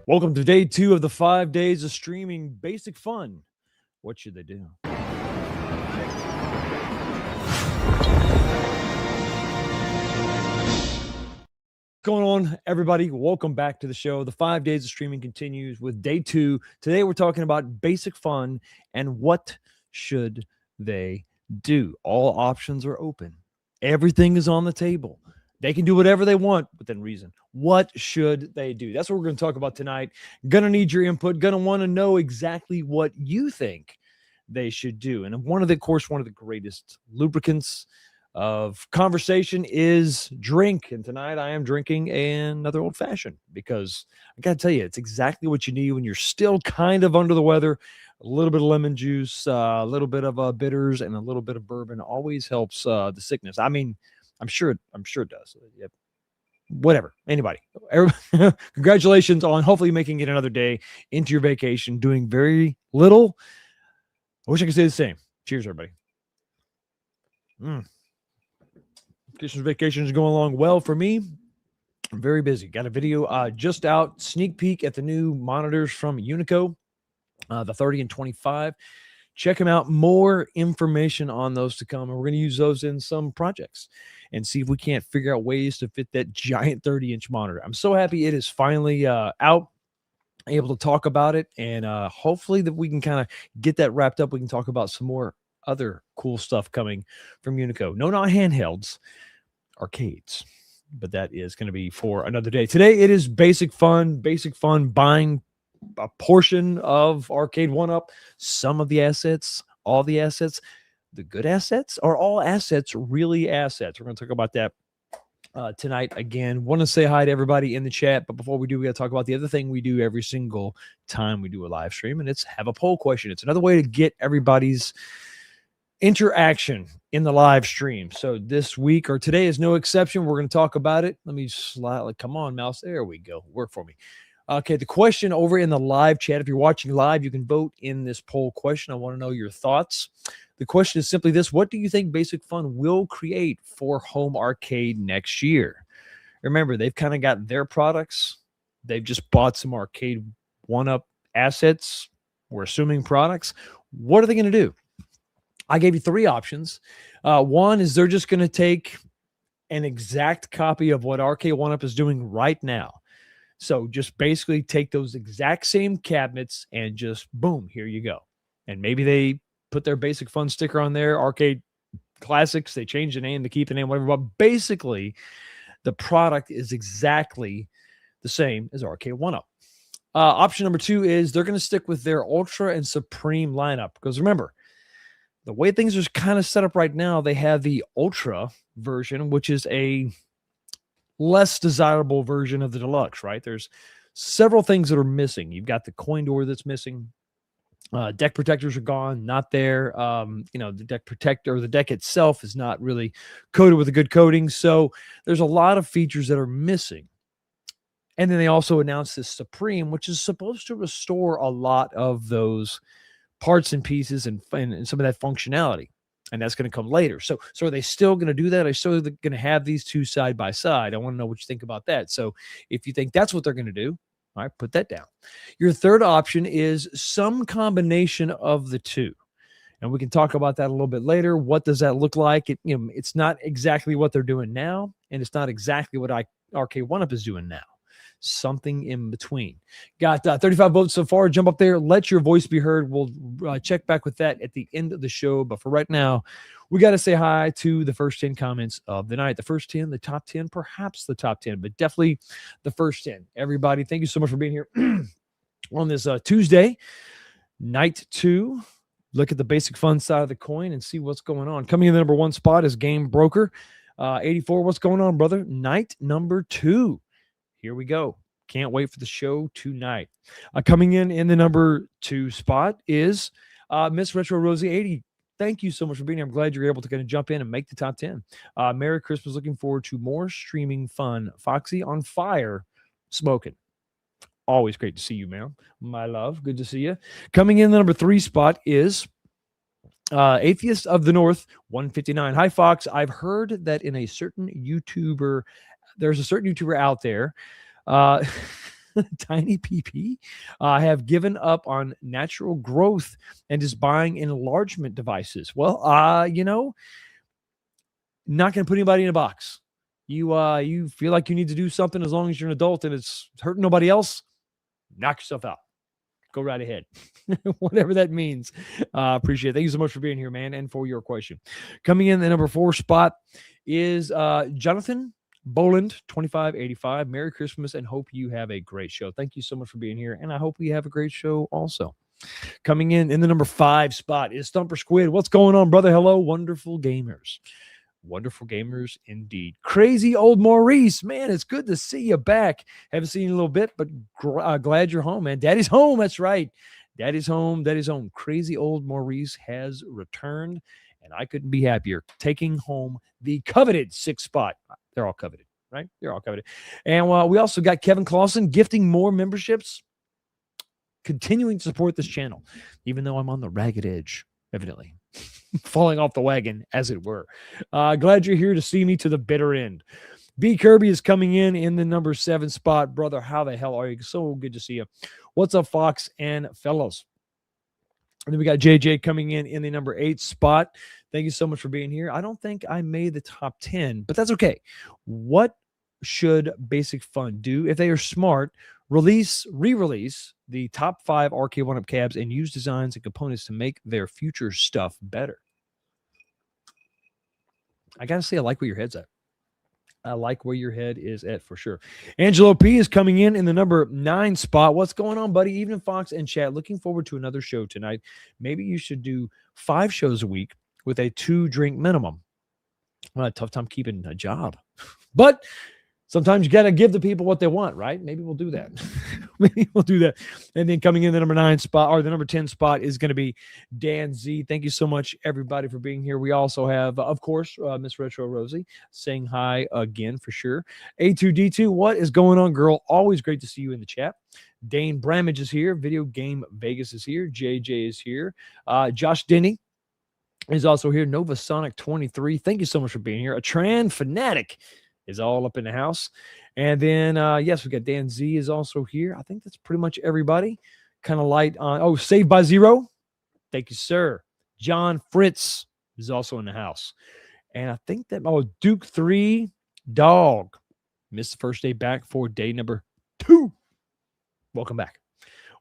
Welcome to day 2 of the 5 days of streaming Basic Fun. What should they do? Going on, everybody? Welcome back to the show. The 5 days of streaming continues with day 2. Today we're talking about Basic Fun and what should they do. All options are open. Everything is on the table. They can do whatever they want within reason. What should they do? That's what we're going to talk about tonight. Gonna need your input. Gonna want to know exactly what you think they should do. And one of the greatest lubricants of conversation is drink. And tonight I am drinking another old fashioned because I got to tell you, it's exactly what you need when you're still kind of under the weather. A little bit of lemon juice, a little bit of bitters, and a little bit of bourbon always helps the sickness. I mean, I'm sure it does. Yep. Whatever. Anybody. Congratulations on hopefully making it another day into your vacation, doing very little. I wish I could say the same. Cheers, everybody. Vacation is going along well for me. I'm very busy. Got a video just out, sneak peek at the new monitors from Unico, the 30 and 25. Check them out. More information on those to come. And we're going to use those in some projects and see if we can't figure out ways to fit that giant 30-inch monitor. I'm so happy it is finally out, able to talk about it. And hopefully that we can kind of get that wrapped up. We can talk about some more other cool stuff coming from Unico. No, not handhelds, arcades. But that is going to be for another day. Today it is Basic Fun buying a portion of Arcade 1-Up, some of the assets, all the assets, the good assets. Are all assets really assets? We're going to talk about that tonight. Again, want to say hi to everybody in the chat, but before we do, we got to talk about the other thing we do every single time we do a live stream, and it's have a poll question. It's another way to get everybody's interaction in the live stream. So this week or today is no exception. We're going to talk about it. Let me slide. Come on, mouse. There we go. Work for me. Okay, the question over in the live chat, if you're watching live, you can vote in this poll question. I want to know your thoughts. The question is simply this: what do you think Basic Fun will create for home arcade next year? Remember, they've kind of got their products. They've just bought some Arcade 1-Up assets. We're assuming products. What are they going to do? I gave you 3 options. One is they're just going to take an exact copy of what Arcade 1-Up is doing right now. So just basically take those exact same cabinets and just boom, here you go. And maybe they put their Basic Fun sticker on there, Arcade Classics. They change the name to keep the name, whatever. But basically, the product is exactly the same as Arcade 1-Up. Option number 2 is they're going to stick with their Ultra and Supreme lineup. Because remember, the way things are kind of set up right now, they have the Ultra version, which is a less desirable version of the Deluxe, right? There's several things that are missing. You've got the coin door that's missing. Deck protectors are gone, not there. The deck protector, the deck itself is not really coated with a good coating. So there's a lot of features that are missing. And then they also announced this Supreme, which is supposed to restore a lot of those parts and pieces and some of that functionality. And that's going to come later. So are they still going to do that? Are they still going to have these two side by side? I want to know what you think about that. So if you think that's what they're going to do, all right, put that down. Your third option is some combination of the two. And we can talk about that a little bit later. What does that look like? It's not exactly what they're doing now, and it's not exactly what Arcade 1-Up is doing now. Something in between. Got 35 votes so far. Jump up there. Let your voice be heard. We'll check back with that at the end of the show. But for right now, we got to say hi to the first 10 comments of the night. The first 10, the top 10, perhaps the top 10, but definitely the first 10. Everybody, thank you so much for being here on this Tuesday, Night 2. Look at the basic fun side of the coin and see what's going on. Coming in the number 1 spot is Game Broker. 84. What's going on, brother? Night number 2. Here we go. Can't wait for the show tonight. Coming in the number 2 spot is Miss Retro Rosie 80. Thank you so much for being here. I'm glad you're able to kind of jump in and make the top 10. Merry Christmas. Looking forward to more streaming fun. Foxy on fire, smoking. Always great to see you, ma'am. My love. Good to see you. Coming in the number 3 spot is Atheist of the North 159. Hi, Fox. I've heard that in a certain YouTuber, there's a certain YouTuber out there, Tiny PP, have given up on natural growth and is buying enlargement devices. Well, not going to put anybody in a box. You feel like you need to do something as long as you're an adult and it's hurting nobody else, knock yourself out. Go right ahead. Whatever that means. Appreciate it. Thank you so much for being here, man, and for your question. Coming in the number 4 spot is Jonathan Boland, 2585. Merry Christmas and hope you have a great show. Thank you so much for being here, and I hope you have a great show also. Coming in the number 5 spot is Thumper Squid. What's going on, brother? Hello, wonderful gamers. Wonderful gamers indeed. Crazy old Maurice, man, it's good to see you back. Haven't seen you in a little bit, but glad you're home, man. Daddy's home. That's right. Daddy's home. Daddy's home. Crazy old Maurice has returned, and I couldn't be happier. Taking home the coveted 6th spot. They're all coveted, right? They're all coveted. And we also got Kevin Clausen gifting more memberships, continuing to support this channel, even though I'm on the ragged edge, evidently. Falling off the wagon, as it were. Glad you're here to see me to the bitter end. B. Kirby is coming in the number 7 spot. Brother, how the hell are you? So good to see you. What's up, Fox and fellows? And then we got JJ coming in the number 8 spot. Thank you so much for being here. I don't think I made the top 10, but that's okay. What should Basic Fun do if they are smart? Re-release the top 5 Arcade 1-Up cabs and use designs and components to make their future stuff better. I got to say, I like where your head's at. I like where your head is at for sure. Angelo P is coming in the number 9 spot. What's going on, buddy? Evening, Fox and chat. Looking forward to another show tonight. Maybe you should do 5 shows a week with a 2-drink minimum. Well, a tough time keeping a job. But sometimes you got to give the people what they want, right? Maybe we'll do that. Maybe we'll do that. And then coming in the number 9 spot, or the number 10 spot, is going to be Dan Z. Thank you so much, everybody, for being here. We also have, of course, Miss Retro Rosie saying hi again for sure. A2D2, what is going on, girl? Always great to see you in the chat. Dane Bramage is here. Video Game Vegas is here. JJ is here. Josh Denny is also here. Nova Sonic 23. Thank you so much for being here. A Tran Fanatic is all up in the house. And then, yes, we got Dan Z is also here. I think that's pretty much everybody. Kind of light on. Oh, Saved by Zero. Thank you, sir. John Fritz is also in the house. And I think that, Duke 3 Dog missed the first day back for day number 2. Welcome back.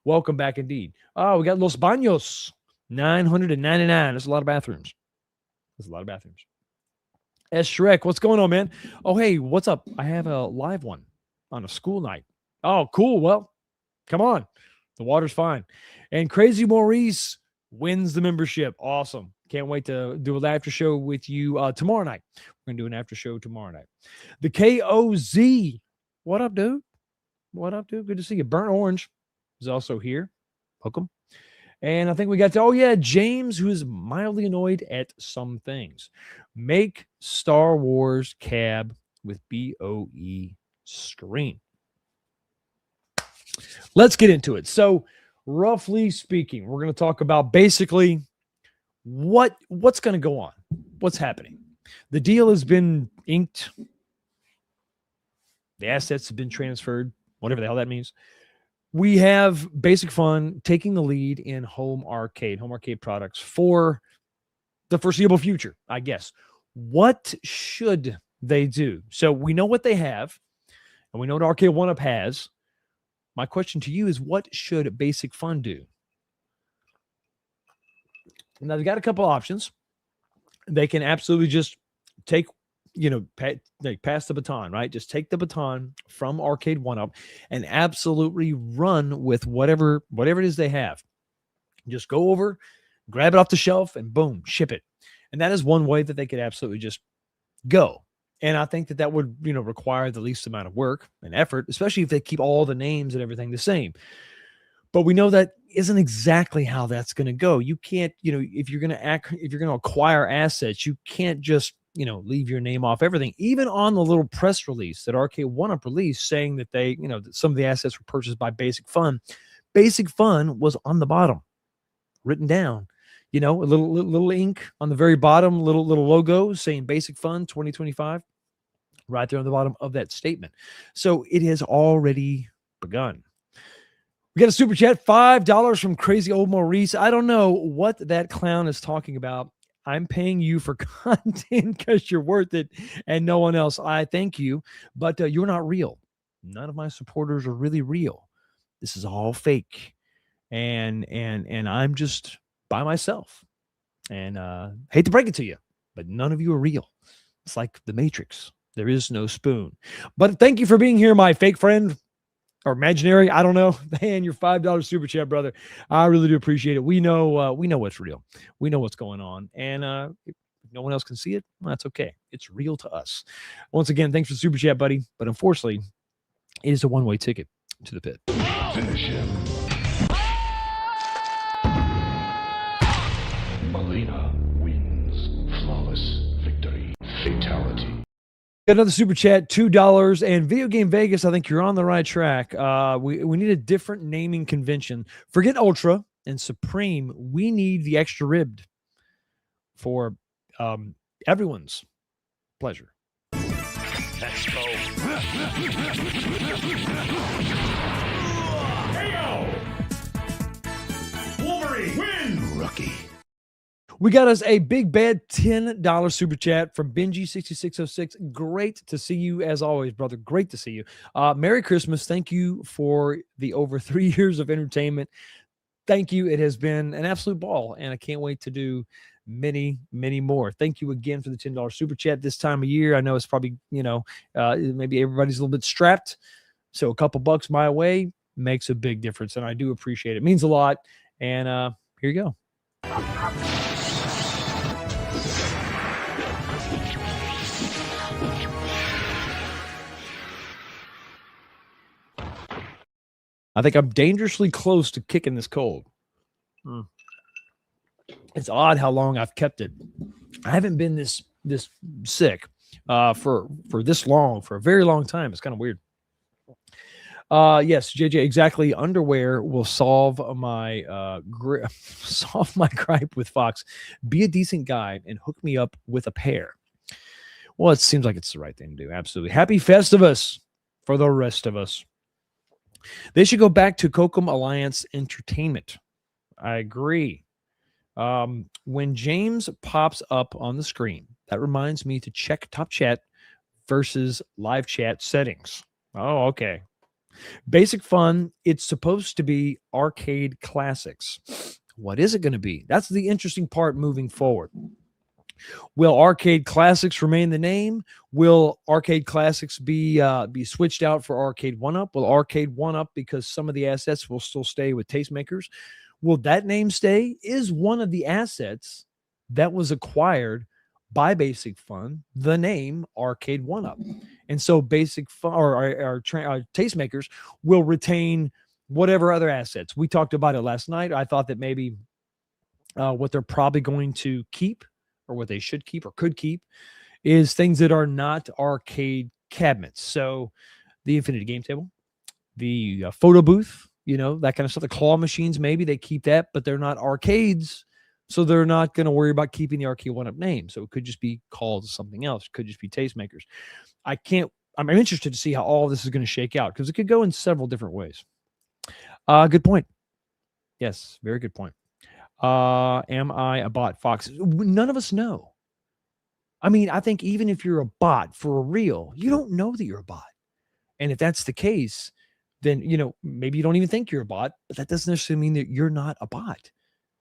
Welcome back indeed. Oh, we got Los Baños. 999. That's a lot of bathrooms. That's a lot of bathrooms. S. Shrek, what's going on, man? Oh, hey, what's up? I have a live one on a school night. Oh, cool. Well, come on. The water's fine. And Crazy Maurice wins the membership. Awesome. Can't wait to do an after show with you tomorrow night. We're going to do an after show tomorrow night. The KOZ. What up, dude? What up, dude? Good to see you. Burnt Orange is also here. Hook 'em. And I think we got to, James, who is mildly annoyed at some things. Make Star Wars cab with BOE screen. Let's get into it. So, roughly speaking, we're going to talk about basically what's going to go on, what's happening. The deal has been inked. The assets have been transferred, whatever the hell that means. We have Basic Fun taking the lead in home arcade products for the foreseeable future, I guess. What should they do? So we know what they have, and we know what Arcade 1-Up has. My question to you is, what should Basic Fun do? Now, they've got a couple options. They can absolutely just take, pass the baton, right? Just take the baton from Arcade 1-Up and absolutely run with whatever it is they have. Just go over, grab it off the shelf, and boom, ship it. And that is one way that they could absolutely just go. And I think that that would, require the least amount of work and effort, especially if they keep all the names and everything the same. But we know that isn't exactly how that's going to go. You can't, if you're going to acquire assets, you can't just, leave your name off everything. Even on the little press release that Arcade1Up released saying that they, that some of the assets were purchased by Basic Fun. Basic Fun was on the bottom, written down. A little ink on the very bottom, little logo saying Basic Fun 2025, right there on the bottom of that statement. So it has already begun. We got a super chat, $5 from Crazy Old Maurice. I don't know what that clown is talking about. I'm paying you for content because you're worth it and no one else. I thank you, but you're not real. None of my supporters are really real. This is all fake. And I'm just by myself. And hate to break it to you, but none of you are real. It's like the Matrix. There is no spoon. But thank you for being here, my fake friend. Or imaginary, I don't know. Man, your $5 super chat, brother. I really do appreciate it. We know what's real. We know what's going on. And if no one else can see it, well, that's okay. It's real to us. Once again, thanks for the super chat, buddy. But unfortunately, it is a one-way ticket to the pit. Finish him. Melina wins. Flawless victory. Fatality. Got another super chat, $2. And Video Game Vegas, I think you're on the right track. We need a different naming convention. Forget Ultra and Supreme. We need the extra ribbed for everyone's pleasure. Let's go. KO! Wolverine wins! Rookie. We got us a big bad $10 super chat from Benji6606. Great to see you as always, brother. Great to see you. Merry Christmas. Thank you for the over 3 years of entertainment. Thank you. It has been an absolute ball, and I can't wait to do many, many more. Thank you again for the $10 super chat this time of year. I know it's probably, maybe everybody's a little bit strapped. So a couple bucks my way makes a big difference, and I do appreciate it. It means a lot. And here you go. I think I'm dangerously close to kicking this cold. It's odd how long I've kept it. I haven't been this sick for this long, for a very long time. It's kind of weird. Yes, JJ, exactly. Underwear will solve my solve my gripe with Fox. Be a decent guy and hook me up with a pair. Well, it seems like it's the right thing to do. Absolutely. Happy Festivus for the rest of us. They should go back to Kokum Alliance Entertainment. I agree. When James pops up on the screen, that reminds me to check Top Chat versus live chat settings. Oh, okay. Basic Fun, it's supposed to be arcade classics. What is it going to be? That's the interesting part moving forward. Will Arcade Classics remain the name? Will Arcade Classics be switched out for Arcade1Up? Will Arcade1Up, because some of the assets will still stay with Tastemakers, will that name stay? Is one of the assets that was acquired by Basic Fun the name Arcade1Up? And so Basic Fun or Tastemakers will retain whatever other assets. We talked about it last night. I thought that maybe what they're probably going to keep, or what they should keep or could keep, is things that are not arcade cabinets. So the Infinity Game Table, the photo booth, that kind of stuff. The claw machines, maybe they keep that, but they're not arcades. So they're not going to worry about keeping the Arcade1Up name. So it could just be called something else. It could just be Tastemakers. I'm interested to see how all this is going to shake out, because it could go in several different ways. Good point. Yes, very good point. Am I a bot, Fox? None of us know. I mean, I think even if you're a bot for real, you don't know that you're a bot. And if that's the case, then, maybe you don't even think you're a bot, but that doesn't necessarily mean that you're not a bot.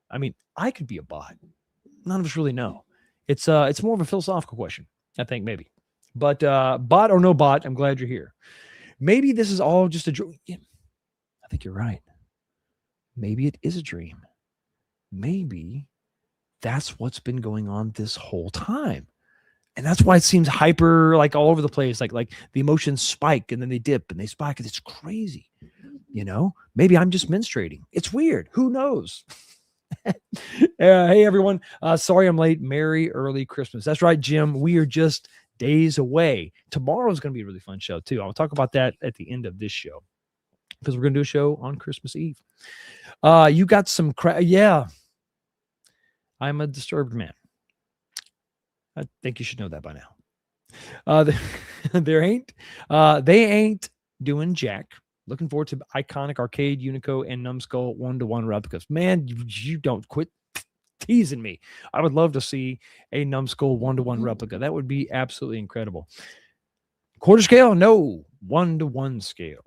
I mean, I could be a bot. None of us really know. It's more of a philosophical question, I think, maybe. But bot or no bot, I'm glad you're here. Maybe this is all just a dream. I think you're right. Maybe it is a dream. maybe that's what's been going on this whole time. And that's why it seems hyper, like all over the place. Like the emotions spike and then they dip and they spike. And it's crazy. Maybe I'm just menstruating. It's weird. Who knows? Hey, everyone. Sorry I'm late. Merry early Christmas. That's right, Jim. We are just days away. Tomorrow's going to be a really fun show, too. I'll talk about that at the end of this show because we're going to do a show on Christmas Eve. You got some yeah. I'm a disturbed man. I think you should know that by now. They ain't doing jack. Looking forward to iconic arcade Unico and Numbskull 1-to-1 replicas. Man, you don't quit teasing me. I would love to see a Numbskull 1-to-1 replica. That would be absolutely incredible. Quarter scale? No. 1-to-1 scale.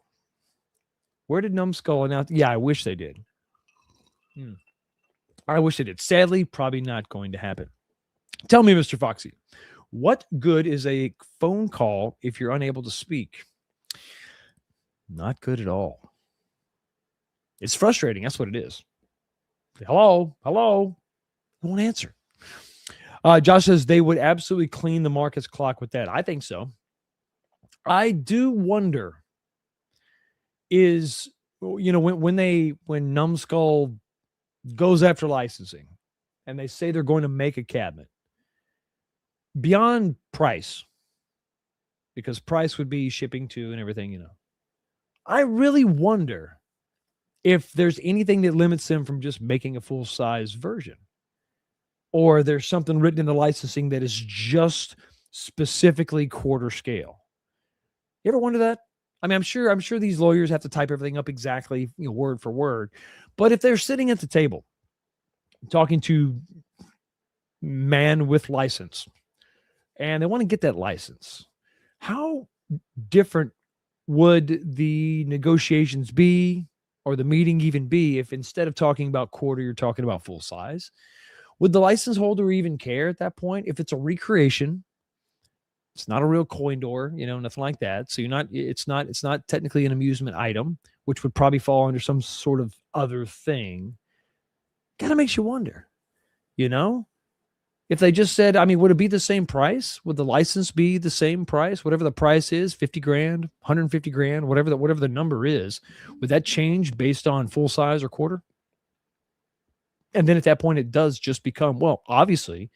Where did Numbskull announce? Yeah, I wish they did. I wish they did. Sadly, probably not going to happen. Tell me, Mr. Foxy, what good is a phone call if you're unable to speak? Not good at all. It's frustrating. That's what it is. Hello. I won't answer. Josh says they would absolutely clean the Marcus clock with that. I think so. I do wonder is, when Numbskull goes after licensing and they say they're going to make a cabinet beyond price, because price would be shipping to and everything, I really wonder if there's anything that limits them from just making a full-size version, or there's something written in the licensing that is just specifically quarter scale. You ever wonder that? I mean, I'm sure these lawyers have to type everything up exactly, word for word. But if they're sitting at the table talking to man with license and they want to get that license, how different would the negotiations be, or the meeting even be, if instead of talking about quarter, you're talking about full size? Would the license holder even care at that point? If it's a recreation, it's not a real coin door, nothing like that. So it's not technically an amusement item, which would probably fall under some sort of other thing. Kind of makes you wonder, if they just said, would it be the same price? Would the license be the same price? Whatever the price is, 50 grand, 150 grand, whatever the number is, would that change based on full size or quarter? And then at that point, it does just become, well, obviously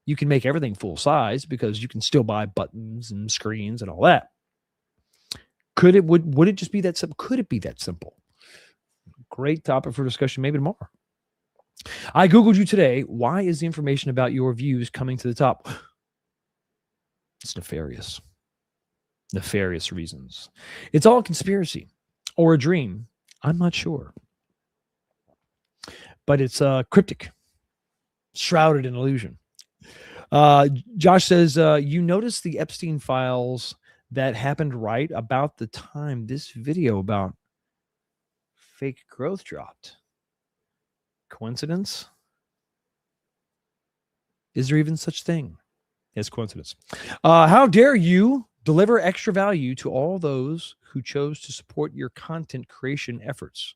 you can make everything full size because you can still buy buttons and screens and all that. Would it just be that simple? Could it be that simple? Great topic for discussion maybe tomorrow. I Googled you today. Why is the information about your views coming to the top? It's nefarious. Nefarious reasons. It's all a conspiracy or a dream. I'm not sure. But it's cryptic, shrouded in illusion. Josh says, you notice the Epstein files that happened right about the time this video about fake growth dropped. Coincidence? Is there even such thing as coincidence? How dare you deliver extra value to all those who chose to support your content creation efforts?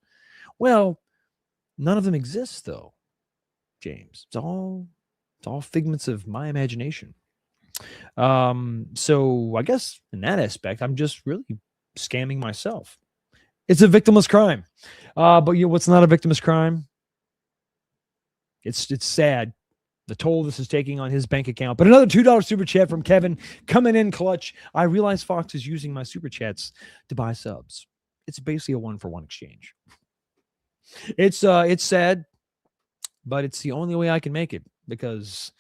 Well, none of them exists, though, James. It's all figments of my imagination. So I guess in that aspect, I'm just really scamming myself. It's a victimless crime. But what's not a victimless crime? It's sad, the toll this is taking on his bank account. But another $2 super chat from Kevin coming in clutch. I realize Fox is using my super chats to buy subs. It's basically a 1-for-1 exchange. It's sad, but it's the only way I can make it, because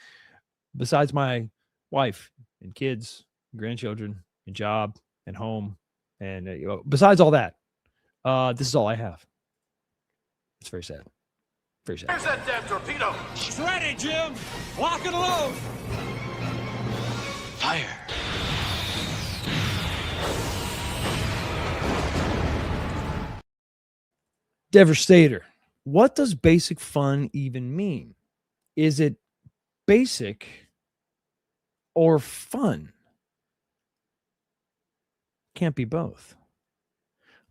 besides my wife and kids, and grandchildren, and job and home, and besides all that, this is all I have. It's very sad. Very sad. Where's that damn torpedo? It's ready, Jim. Lock and load. Fire. Devastator. What does basic fun even mean? Is it basic or fun? Can't be both.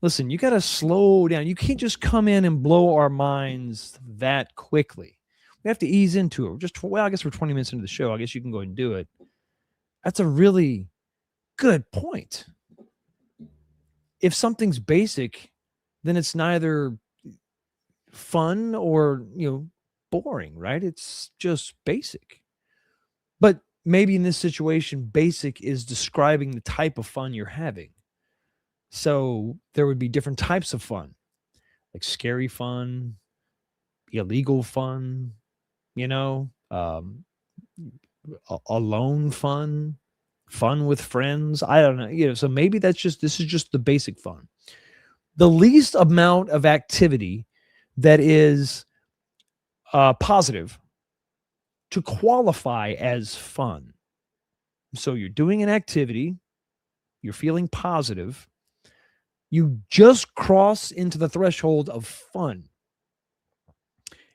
Listen, you got to slow down. You can't just come in and blow our minds that quickly. We have to ease into it. Well, I guess we're 20 minutes into the show. I guess you can go ahead and do it. That's a really good point. If something's basic, then it's neither fun or, boring, right? It's just basic. But maybe in this situation, basic is describing the type of fun you're having. So there would be different types of fun, like scary fun, illegal fun, alone fun, fun with friends. I don't know. So maybe this is just the basic fun. The least amount of activity that is positive to qualify as fun. So you're doing an activity, you're feeling positive, you just cross into the threshold of fun.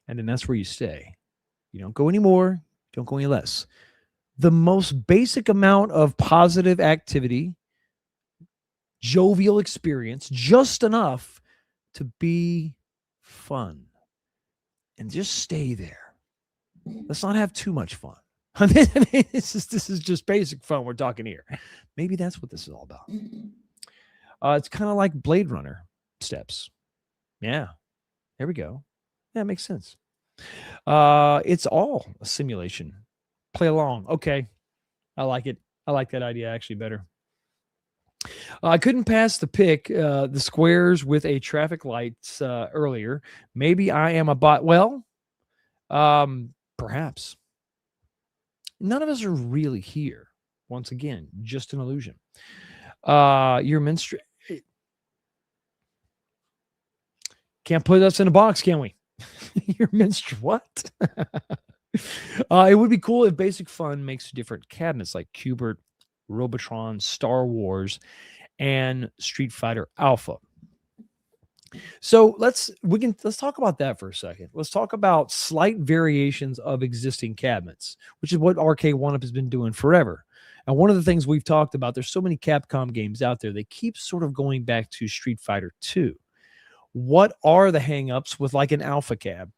And then that's where you stay. You don't go any more, don't go any less. The most basic amount of positive activity, jovial experience, just enough to be fun. And just stay there. Let's not have too much fun. I mean, this is just basic fun we're talking here. Maybe that's what this is all about. It's kind of like Blade Runner steps. Yeah, there we go. Yeah, it makes sense. It's all a simulation. Play along. Okay, I like it. I like that idea actually better. I couldn't pass the pick, the squares with a traffic lights earlier. Maybe I am a bot. Well, perhaps. None of us are really here. Once again, just an illusion. Your menstruation. Can't put us in a box, can we? Your menstruation. What? It would be cool if Basic Fun makes different cabinets like Q*bert, Robotron, Star Wars, and Street Fighter Alpha. So let's talk about that for a second. Let's talk about slight variations of existing cabinets, which is what RK1UP has been doing forever. And one of the things we've talked about, there's so many Capcom games out there, they keep sort of going back to Street Fighter 2. What are the hangups with like an Alpha cab?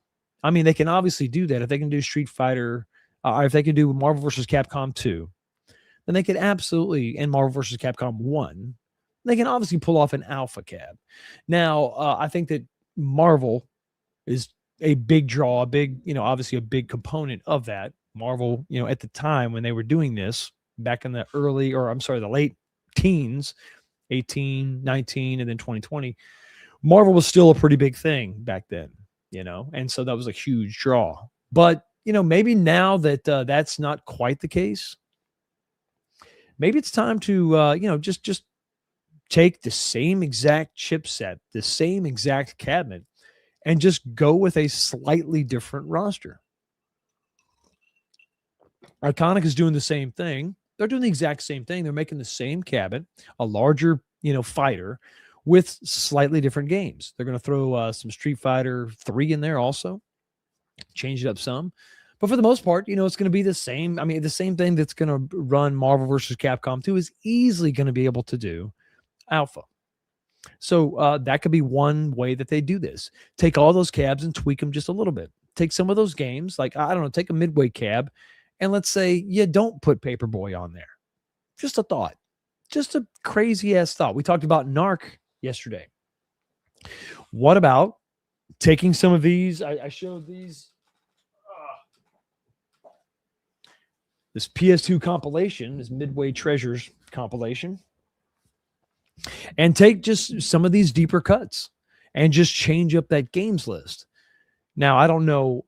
I mean, they can obviously do that. If they can do Street Fighter, if they can do Marvel vs. Capcom 2, then they could absolutely, and Marvel vs. Capcom 1, they can obviously pull off an Alpha cab. Now, I think that Marvel is a big draw, obviously a big component of that. Marvel, at the time when they were doing this, back in the the late teens, 18, 19, and then 2020, Marvel was still a pretty big thing back then, and so that was a huge draw. But, maybe now that that's not quite the case, maybe it's time to, just take the same exact chipset, the same exact cabinet, and just go with a slightly different roster. Iconic is doing the same thing. They're doing the exact same thing. They're making the same cabinet, a larger, fighter, with slightly different games. They're going to throw some Street Fighter 3 in there also, change it up some. But for the most part, it's going to be the same. I mean, the same thing that's going to run Marvel vs. Capcom 2 is easily going to be able to do Alpha. So that could be one way that they do this. Take all those cabs and tweak them just a little bit. Take some of those games, like, I don't know, take a Midway cab, and let's say you don't put Paperboy on there. Just a thought. Just a crazy-ass thought. We talked about Narc yesterday. What about taking some of these? I showed these. This PS2 compilation, this Midway Treasures compilation, and take just some of these deeper cuts and just change up that games list. Now, I don't know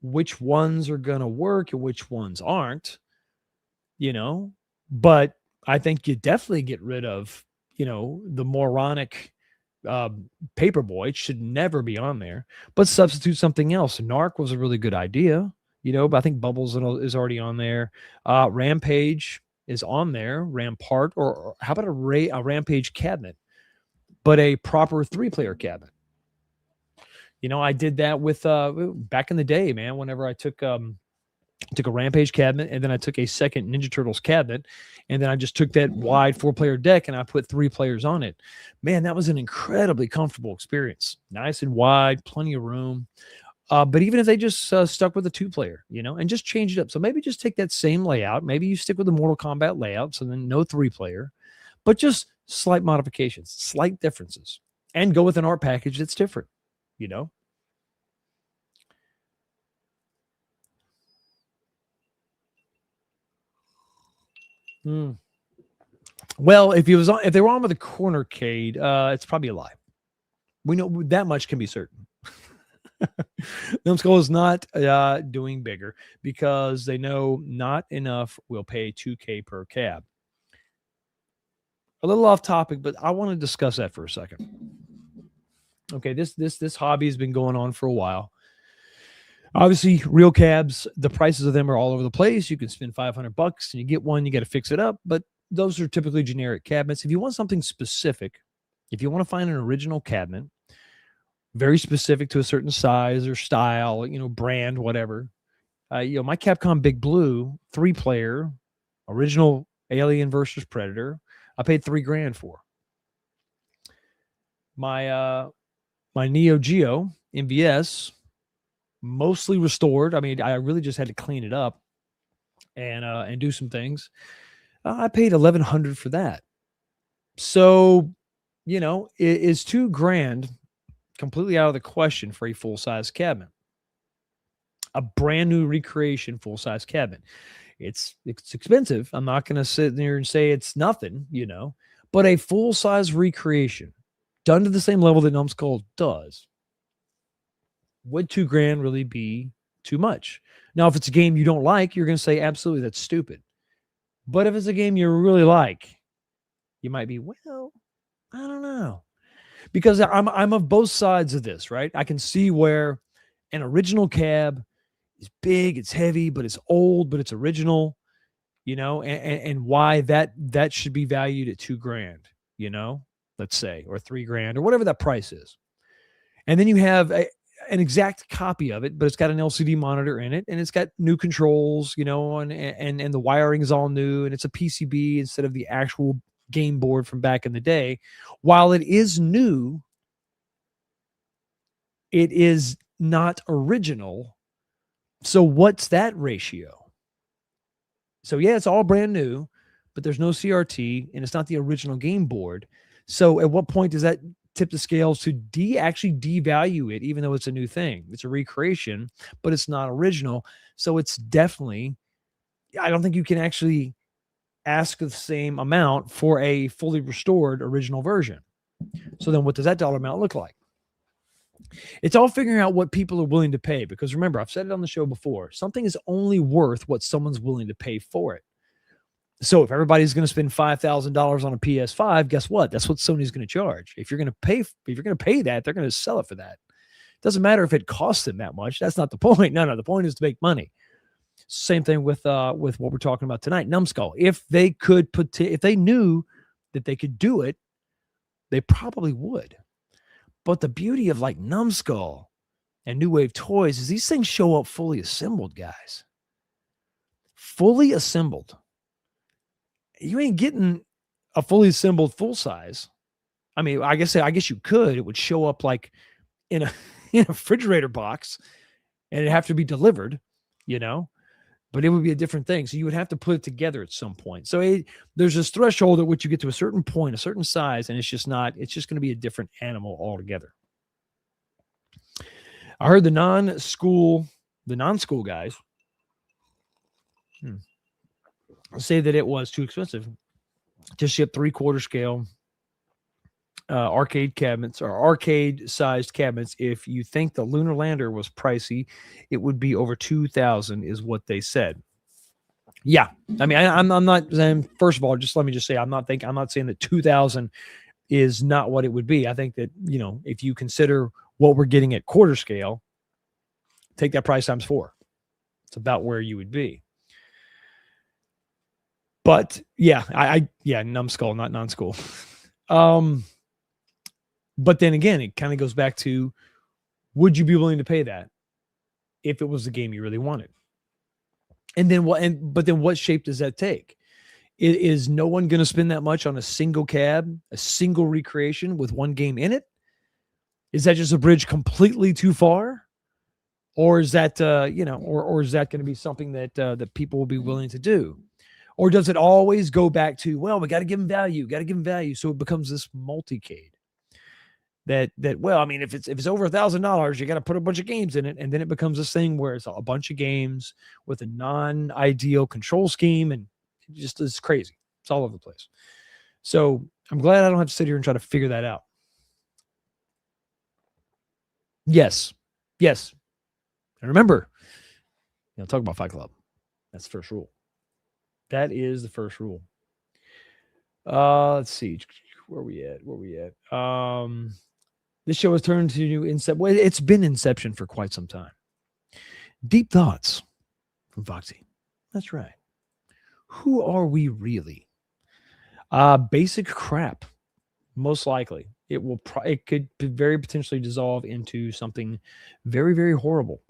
which ones are going to work and which ones aren't, but I think you definitely get rid of, the moronic Paperboy. It should never be on there, but substitute something else. Narc was a really good idea, but I think Bubbles is already on there. Rampage is on there, Rampart, or how about a Rampage cabinet, but a proper 3-player cabinet. I did that with back in the day, man. Whenever I took a Rampage cabinet, and then I took a second Ninja Turtles cabinet, and then I just took that wide 4-player deck and I put 3 players on it. Man, that was an incredibly comfortable experience. Nice and wide, plenty of room. But even if they just stuck with a 2-player, and just change it up. So maybe just take that same layout. Maybe you stick with the Mortal Kombat layout. So then no 3-player, but just slight modifications, slight differences, and go with an art package that's different, Well, if they were on with a cornercade, it's probably a lie. We know that much can be certain. Numbskull is not doing bigger because they know not enough will pay $2,000 per cab. A little off topic, but I want to discuss that for a second. Okay, this hobby has been going on for a while. Obviously, real cabs, the prices of them are all over the place. You can spend $500 and you get one, you got to fix it up, but those are typically generic cabinets. If you want something specific, if you want to find an original cabinet, very specific to a certain size or style, brand, whatever, my Capcom Big Blue 3-player original Alien versus Predator, I paid $3,000 for. My Neo Geo MVS, mostly restored. I mean, I really just had to clean it up and do some things. I paid $1,100 for that. So, is $2,000 completely out of the question for a full-size cabinet? A brand new recreation full-size cabinet. It's expensive. I'm not going to sit there and say it's nothing, but a full-size recreation done to the same level that Numbskull does, would $2,000 really be too much? Now, if it's a game you don't like, you're going to say, absolutely, that's stupid. But if it's a game you really like, you might be, well, I don't know. Because I'm of both sides of this, right? I can see where an original cab is big, it's heavy, but it's old, but it's original, and why that should be valued at $2,000, let's say, or $3,000 or whatever that price is. And then you have an exact copy of it, but it's got an LCD monitor in it, and it's got new controls, and the wiring is all new, and it's a PCB instead of the actual game board from back in the day. While it is new, it is not original. So what's that ratio? So yeah, it's all brand new, but there's no CRT, and it's not the original game board. So at what point does that tip the scales to actually devalue it, even though it's a new thing? It's a recreation, but it's not original. So it's definitely, I don't think you can actually ask the same amount for a fully restored original version. So then what does that dollar amount look like? It's all figuring out what people are willing to pay, because remember, I've said it on the show before, something is only worth what someone's willing to pay for it. So if everybody's going to spend $5,000 on a PS5, guess what? That's what Sony's going to charge. If you're going to pay that, they're going to sell it for that. It doesn't matter if it costs them that much. That's not the point. No, the point is to make money. Same thing with what we're talking about tonight, Numbskull. If they knew that they could do it, they probably would. But the beauty of like Numbskull and New Wave Toys is these things show up fully assembled, guys. Fully assembled. You ain't getting a fully assembled full size. I mean, I guess you could. It would show up like in a refrigerator box, and it'd have to be delivered, but it would be a different thing. So you would have to put it together at some point. So there's this threshold at which you get to a certain point, a certain size, and it's just going to be a different animal altogether. I heard the non-school guys say that it was too expensive to ship 3/4 scale arcade cabinets or arcade-sized cabinets. If you think the Lunar Lander was pricey, it would be over $2,000, is what they said. Yeah, I mean, I'm not saying. First of all, let me say, I'm not saying that $2,000 is not what it would be. I think that if you consider what we're getting at quarter scale, take that price times 4. It's about where you would be. But yeah, Numbskull, not non-school. But then again, it kind of goes back to, would you be willing to pay that if it was the game you really wanted? And then but then what shape does that take? Is no one going to spend that much on a single cab, a single recreation with one game in it? Is that just a bridge completely too far? Or is that or is that going to be something that that people will be willing to do? Or does it always go back to, well, we got to give them value, so it becomes this multicade that well, I mean, if it's over $1,000, you got to put a bunch of games in it, and then it becomes this thing where it's a bunch of games with a non-ideal control scheme, and it just is crazy. It's all over the place. So I'm glad I don't have to sit here and try to figure that out. Yes. And remember, talk about Fight Club. That's the first rule. That is the first rule. Let's see. Where are we at? This show has turned to Inception. Well, it's been Inception for quite some time. Deep thoughts from Foxy. That's right. Who are we really? Basic crap. Most likely. It could very potentially dissolve into something very, very horrible.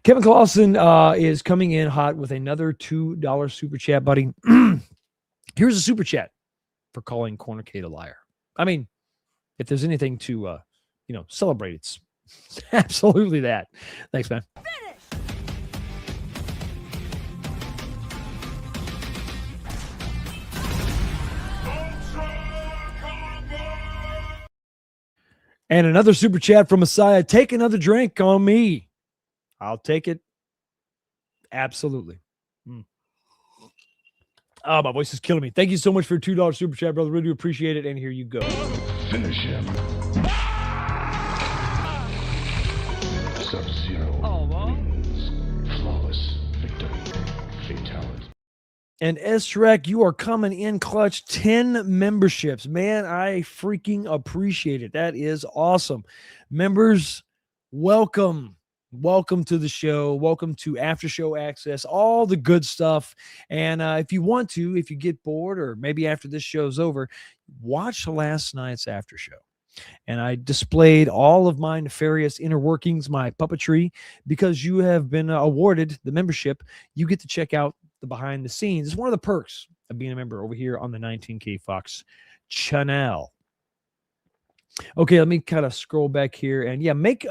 Kevin Clausen is coming in hot with another $2 super chat, buddy. Here's a super chat for calling Corner Kate a liar. I mean, if there's anything to celebrate, it's absolutely that. Thanks, man. And another super chat from Messiah. Take another drink on me. I'll take it. Absolutely. Oh, my voice is killing me. Thank you so much for a $2 super chat, brother. Really appreciate it. And here you go. Finish him. Sub-Zero wins. Flawless victory. Fatality. And S-Rec, you are coming in clutch. 10 memberships. Man, I freaking appreciate it. That is awesome. Members, welcome. Welcome to the show. Welcome to After Show Access, all the good stuff. And if you want to, if you get bored or maybe after this show's over, watch last night's After Show. And I displayed all of my nefarious inner workings, my puppetry, because you have been awarded the membership. You get to check out the behind the scenes. It's one of the perks of being a member over here on the 19K Fox channel. Okay, let me kind of scroll back here and make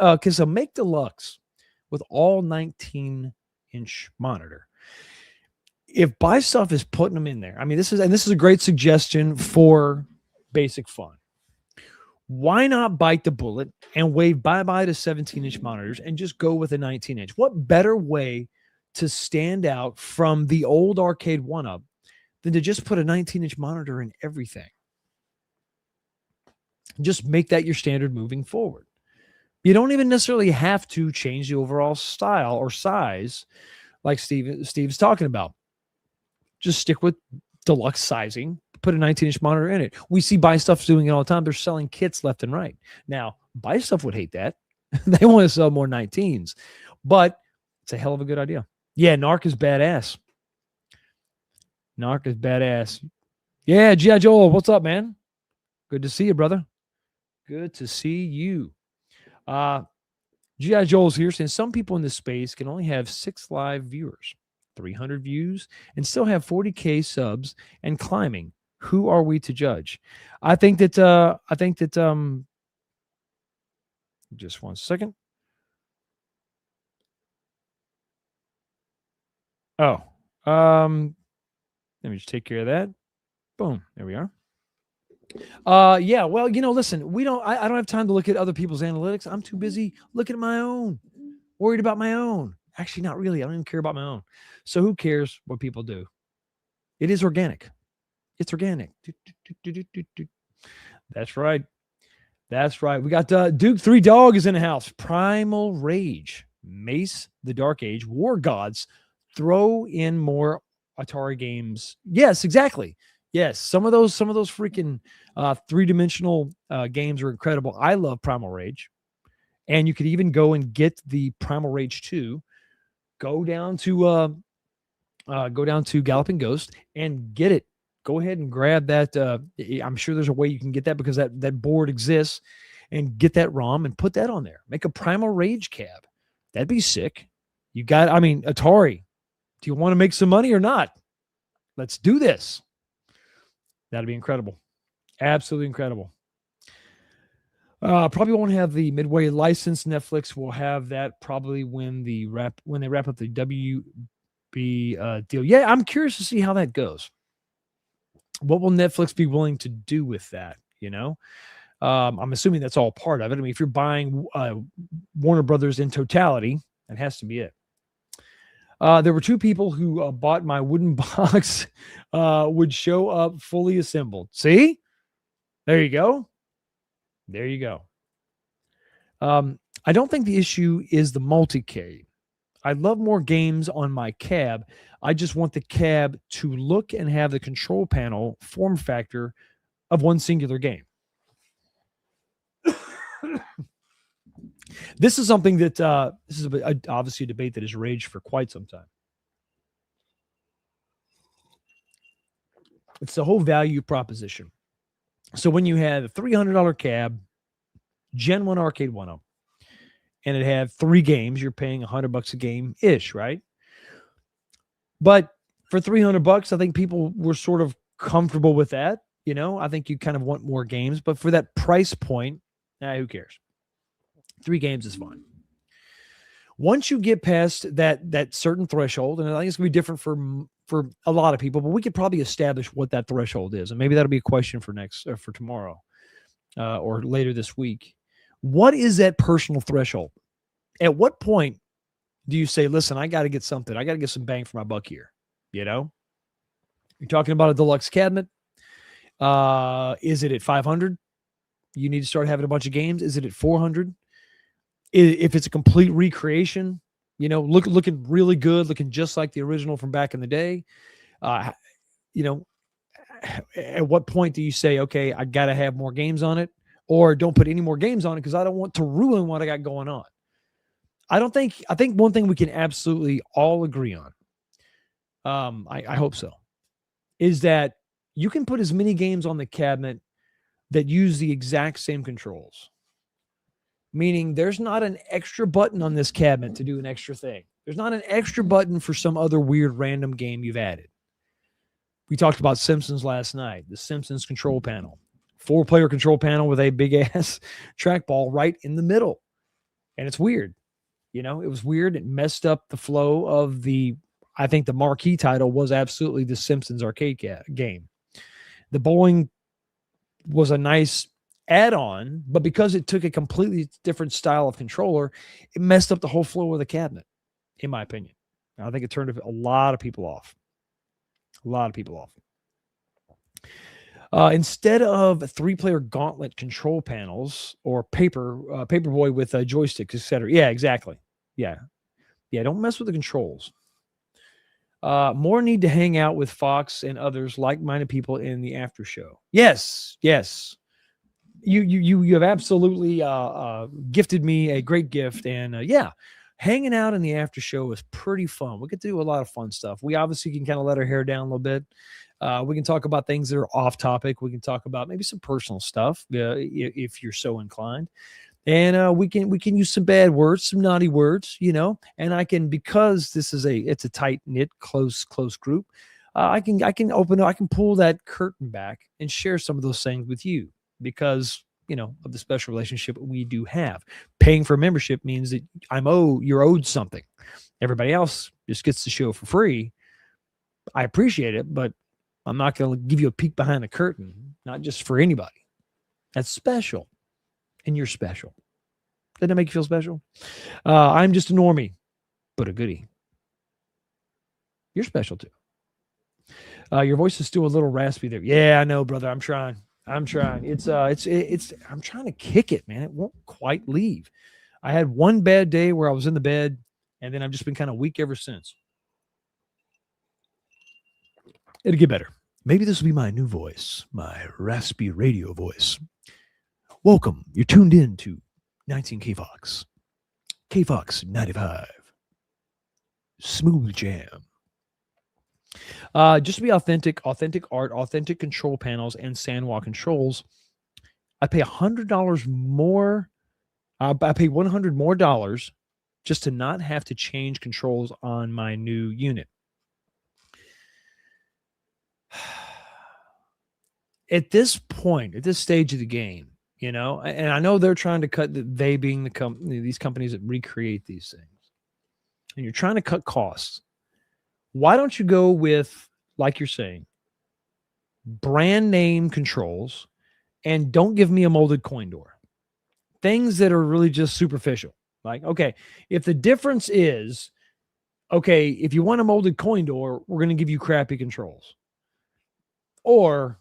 deluxe with all 19-inch monitor. If Buy Stuff is putting them in there, I mean, this is a great suggestion for basic fun. Why not bite the bullet and wave bye-bye to 17-inch monitors and just go with a 19-inch? What better way to stand out from the old arcade one-up than to just put a 19-inch monitor in everything? Just make that your standard moving forward. You don't even necessarily have to change the overall style or size like Steve's talking about. Just stick with deluxe sizing, put a 19-inch monitor in it. We see Buy Stuff doing it all the time. They're selling kits left and right. Now, Buy Stuff would hate that. They want to sell more 19s, but it's a hell of a good idea. Yeah, Narc is badass. Yeah, G.I. Joel, what's up, man? Good to see you, brother. Good to see you. G.I. Joel's here saying some people in this space can only have 6 live viewers, 300 views, and still have 40K subs and climbing. Who are we to judge? I think that just one second. Oh, let me just take care of that. Boom. There we are. Yeah, well, listen, I don't have time to look at other people's analytics. I'm too busy looking at my own, worried about my own. Actually, not really. I don't even care about my own. So who cares what people do? It is organic. It's organic. That's right. We got Duke 3 Dog is in the house. Primal Rage, Mace, The Dark Age, War Gods. Throw in more Atari games. Yes, exactly. Yes, some of those freaking 3-dimensional games are incredible. I love Primal Rage. And you could even go and get the Primal Rage 2. Go down to Galloping Ghost and get it. Go ahead and grab that. I'm sure there's a way you can get that because that board exists, and get that ROM and put that on there. Make a Primal Rage cab. That'd be sick. Atari, do you want to make some money or not? Let's do this. That'd be incredible. Absolutely incredible. Probably won't have the midway license. Netflix will have that probably when they wrap up the WB deal. Yeah, I'm curious to see how that goes. What will Netflix be willing to do with that? I'm assuming that's all part of it. I mean, if you're buying Warner Brothers in totality, that has to be it. There were two people who bought my wooden box, would show up fully assembled. See? There you go. There you go. I don't think the issue is the multi-cab. I love more games on my cab. I just want the cab to look and have the control panel form factor of one singular game. This is something that this is obviously a debate that has raged for quite some time. It's the whole value proposition. So when you had a $300 cab, Gen 1 Arcade 1-up, and it had 3 games, you're paying $100 a game ish, right? But for $300, I think people were sort of comfortable with that. I think you kind of want more games, but for that price point, who cares? 3 games is fine. Once you get past that certain threshold, and I think it's gonna be different for a lot of people, but we could probably establish what that threshold is, and maybe that'll be a question for tomorrow or later this week. What is that personal threshold? At what point do you say, listen, I got to get something. I got to get some bang for my buck here. You're talking about a deluxe cabinet. Is it at 500? You need to start having a bunch of games. Is it at 400? If it's a complete recreation, looking really good, looking just like the original from back in the day, at what point do you say, okay, I got to have more games on it, or don't put any more games on it because I don't want to ruin what I got going on? I think one thing we can absolutely all agree on, I hope so, is that you can put as many games on the cabinet that use the exact same controls. Meaning there's not an extra button on this cabinet to do an extra thing. There's not an extra button for some other weird random game you've added. We talked about Simpsons last night, the Simpsons control panel. 4-player control panel with a big-ass trackball right in the middle. And it's weird. It was weird. It messed up the flow of I think the marquee title was absolutely the Simpsons arcade game. The bowling was a nice add-on, but because it took a completely different style of controller, it messed up the whole flow of the cabinet, in my opinion. I think it turned a lot of people off. Instead of 3-player gauntlet control panels or Paperboy with joysticks, etc. Yeah, exactly. Yeah. Don't mess with the controls. More need to hang out with Fox and others like-minded people in the after show. Yes. You have absolutely gifted me a great gift, and hanging out in the after show is pretty fun. We get to do a lot of fun stuff. We obviously can kind of let our hair down a little bit. We can talk about things that are off topic. We can talk about maybe some personal stuff if you're so inclined. And we can use some bad words, some naughty words, and I can, because it's a tight knit, close group. I can pull that curtain back and share some of those things with you because, of the special relationship we do have. Paying for membership means that you're owed something. Everybody else just gets the show for free. I appreciate it, but I'm not going to give you a peek behind the curtain, not just for anybody. That's special. And you're special. Doesn't that make you feel special? I'm just a normie, but a goodie. You're special too. Your voice is still a little raspy there. Yeah, I know, brother. I'm trying. I'm trying to kick it, man. It won't quite leave. I had one bad day where I was in the bed, and then I've just been kind of weak ever since. It'll get better. Maybe this will be my new voice, my raspy radio voice. Welcome. You're tuned in to 19 KFOX. KFOX 95. Smooth jam. Just to be authentic art, authentic control panels, and Sanwa controls, I pay $100 more. I pay $100 more just to not have to change controls on my new unit. At this point, at this stage of the game, And I know they're trying to cut they being the company, these companies that recreate these things, and you're trying to cut costs. Why don't you go with, like you're saying, brand name controls, and don't give me a molded coin door? Things that are really just superficial. Like, okay, if the difference is, okay, if you want a molded coin door, we're going to give you crappy controls. Or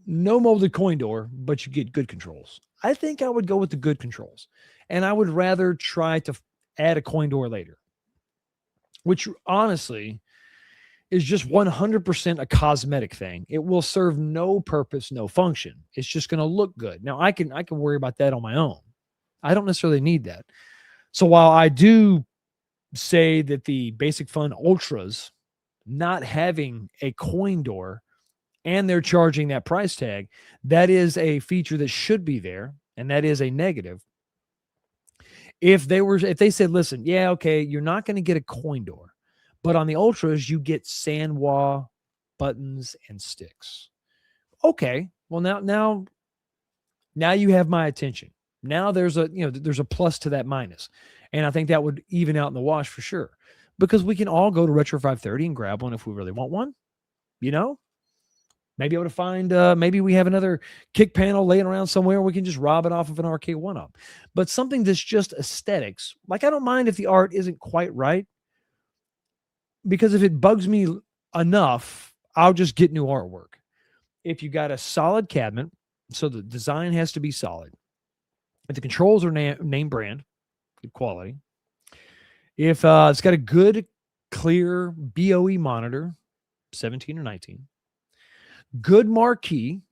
no molded coin door, but you get good controls. I think I would go with the good controls. And I would rather try to add a coin door later, which honestly is just 100% a cosmetic thing. It will serve no purpose, no function. It's just going to look good. Now I can worry about that on my own. I don't necessarily need that. So while I do say that the Basic Fun Ultras not having a coin door and they're charging that price tag, that is a feature that should be there, and that is a negative. If they said, listen, yeah, okay, you're not going to get a coin door, but on the Ultras you get Sanwa buttons and sticks. Okay, well now you have my attention. Now there's a plus to that minus, and I think that would even out in the wash for sure, because we can all go to Retro 530 and grab one if we really want one. Maybe able to find, maybe we have another kick panel laying around somewhere. We can just rob it off of an Arcade 1-Up. But something that's just aesthetics. Like, I don't mind if the art isn't quite right, because if it bugs me enough, I'll just get new artwork. If you got a solid cabinet, so the design has to be solid. If the controls are name brand, good quality. If it's got a good, clear BOE monitor, 17 or 19. Good marquee,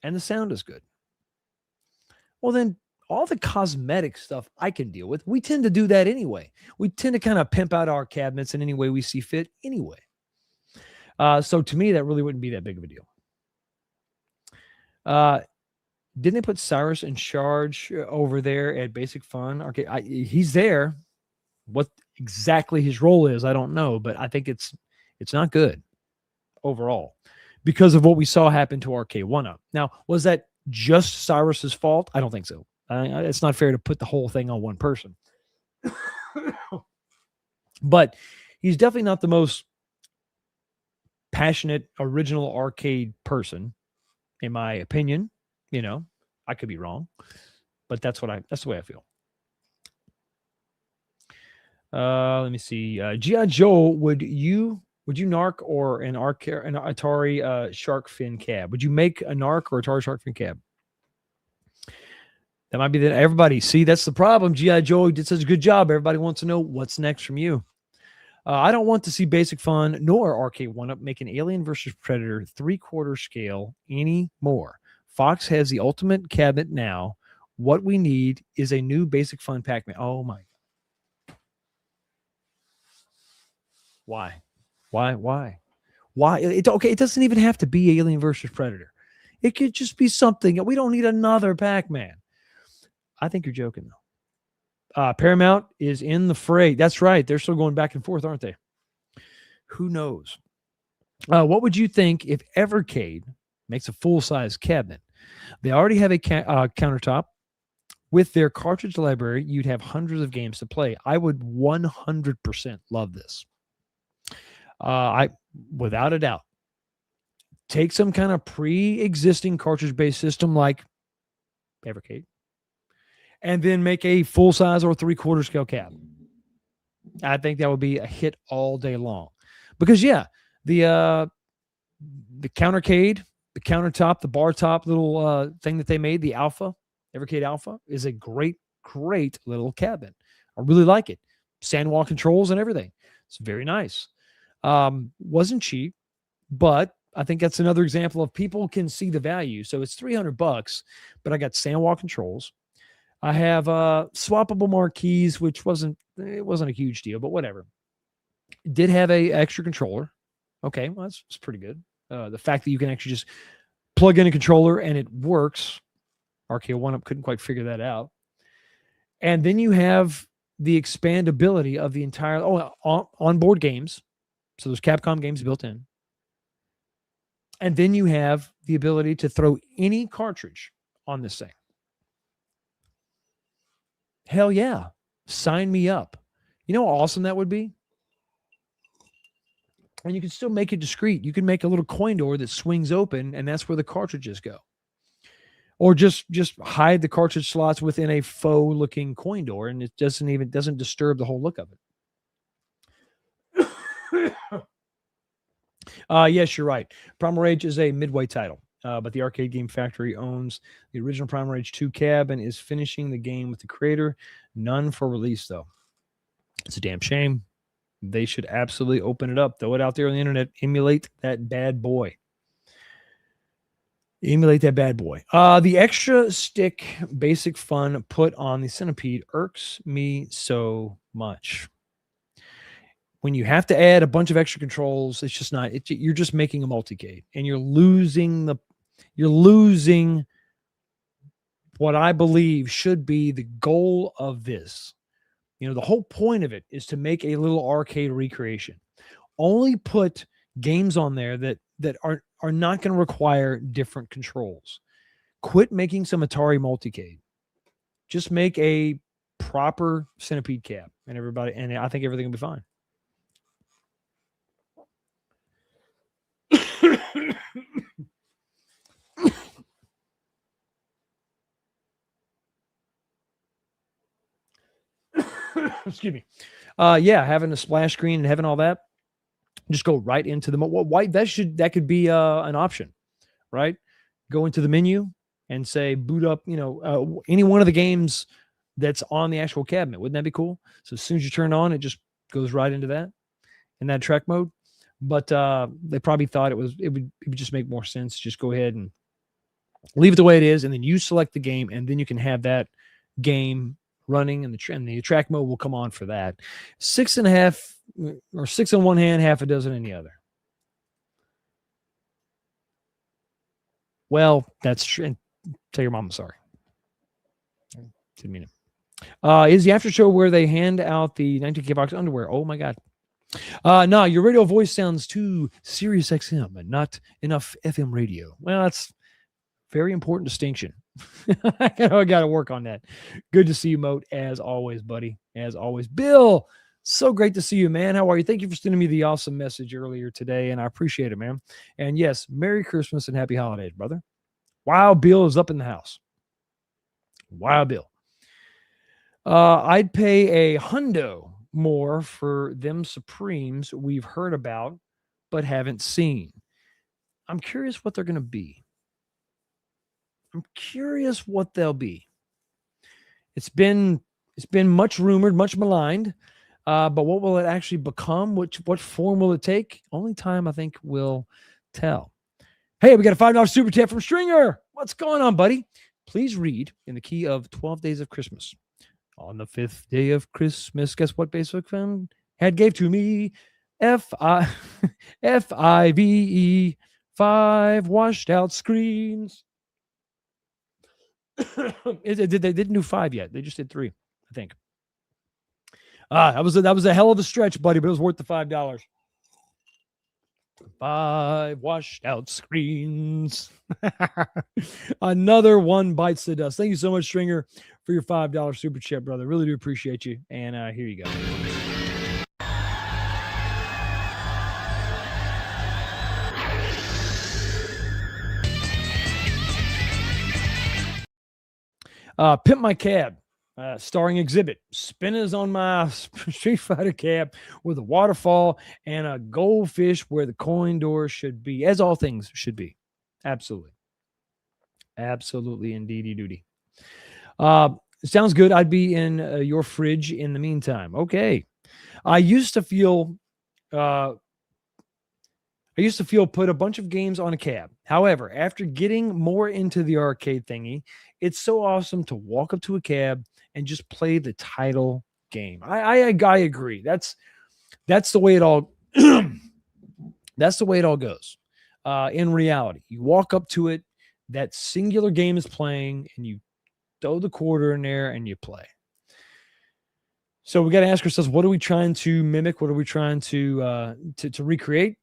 and the sound is good, well, then all the cosmetic stuff I can deal with. We tend to do that anyway. We tend to kind of pimp out our cabinets in any way we see fit anyway. So to me, that really wouldn't be that big of a deal. Didn't they put Cyrus in charge over there at Basic Fun? Okay, he's there. What exactly his role is, I don't know, but I think it's not good overall, because of what we saw happen to Arcade 1-Up. Now, was that just Cyrus's fault? I don't think so. It's not fair to put the whole thing on one person. But he's definitely not the most passionate, original arcade person, in my opinion. I could be wrong, but that's the way I feel. Let me see. G.I. Joe, would you narc or an Atari shark fin cab? Would you make a narc or Atari shark fin cab? That might be that. Everybody, see, that's the problem. G.I. Joe did such a good job. Everybody wants to know what's next from you. I don't want to see Basic Fun nor Arcade 1-Up make an Alien versus Predator 3/4 scale anymore. Fox has the ultimate cabinet now. What we need is a new Basic Fun Pac-Man. Oh my. Why? It doesn't even have to be Alien versus Predator. It could just be something. We don't need another Pac-Man. I think you're joking, though. Paramount is in the fray. That's right. They're still going back and forth, aren't they? Who knows? What would you think if Evercade makes a full-size cabinet? They already have a countertop. With their cartridge library, you'd have hundreds of games to play. I would 100% love this. Without a doubt, take some kind of pre-existing cartridge-based system like Evercade, and then make a full-size or 3/4 scale cab. I think that would be a hit all day long, because the countercade, the countertop, the bar top little thing that they made, the Alpha, Evercade Alpha, is a great little cabinet. I really like it. Sandwall controls and everything. It's very nice. Wasn't cheap, but I think that's another example of people can see the value. So it's $300, but I got Sandwall controls. I have swappable marquees, which wasn't a huge deal, but whatever. It did have a extra controller. Okay, well, that's pretty good. The fact that you can actually just plug in a controller and it works. Arcade 1-Up couldn't quite figure that out. And then you have the expandability of the entire onboard games. So there's Capcom games built in. And then you have the ability to throw any cartridge on this thing. Hell yeah. Sign me up. You know how awesome that would be? And you can still make it discreet. You can make a little coin door that swings open, and that's where the cartridges go. Or just hide the cartridge slots within a faux looking coin door, and it doesn't disturb the whole look of it. Yes, you're right. Primal Rage is a Midway title, but the Arcade Game Factory owns the original Primal Rage 2 cab and is finishing the game with the creator. None for release, though. It's a damn shame. They should absolutely open it up, throw it out there on the internet, emulate that bad boy. Emulate that bad boy. The extra stick basic fun put on the Centipede irks me so much. When you have to add a bunch of extra controls, it's just not. You're just making a multicade, and you're losing what I believe should be the goal of this. You know, the whole point of it is to make a little arcade recreation. Only put games on there that are not going to require different controls. Quit making some Atari multicade. Just make a proper Centipede cab, and I think everything will be fine. Excuse me. Yeah, having a splash screen and having all that, just go right into the why that could be an option, right? Go into the menu and say boot up, any one of the games that's on the actual cabinet. Wouldn't that be cool? So as soon as you turn it on, it just goes right into that in that track mode. But they probably thought it would just make more sense. Just go ahead and leave it the way it is, and then you select the game, and then you can have that game running, and the track mode will come on for that. 6.5 or 6 in one hand, half a dozen in the other. Well, that's true. And tell your mom I'm sorry. Didn't mean it. Is the after show where they hand out the 19K box underwear? Oh my God. No, your radio voice sounds too Sirius XM and not enough FM radio. Well, that's very important distinction. I got to work on that. Good to see you, Moat, as always, buddy. As always. Bill, so great to see you, man. How are you? Thank you for sending me the awesome message earlier today, and I appreciate it, man. And yes, Merry Christmas and Happy Holidays, brother. Wow, Bill is up in the house. Wow, Bill. I'd pay a hundo more for them Supremes we've heard about but haven't seen. I'm curious what they're going to be. I'm curious what they'll be. It's been much rumored, much maligned, but what will it actually become? What form will it take? Only time, I think, will tell. Hey, we got a $5 super chat from Stringer. What's going on, buddy? Please read in the key of 12 Days of Christmas. On the 5th day of Christmas, guess what Facebook fan had gave to me? F-I-V-E, 5 washed out screens. They didn't do 5 yet. They just did 3, I think. That was a hell of a stretch, buddy, but it was worth the $5. 5 washed out screens. Another one bites the dust. Thank you so much, Stringer, for your $5 super chat, brother. Really do appreciate you. And here you go. Pimp My Cab, starring Exhibit. Spinners on my Street Fighter cab with a waterfall and a goldfish where the coin door should be, as all things should be. Absolutely. Absolutely, indeedy duty. Sounds good. I'd be in your fridge in the meantime. Okay. I used to feel put a bunch of games on a cab. However, after getting more into the arcade thingy, it's so awesome to walk up to a cab and just play the title game. I agree. That's the way it all that's the way it all goes. In reality, you walk up to it, that singular game is playing, and you throw the quarter in there and you play. So we got to ask ourselves, what are we trying to mimic? What are we trying to recreate?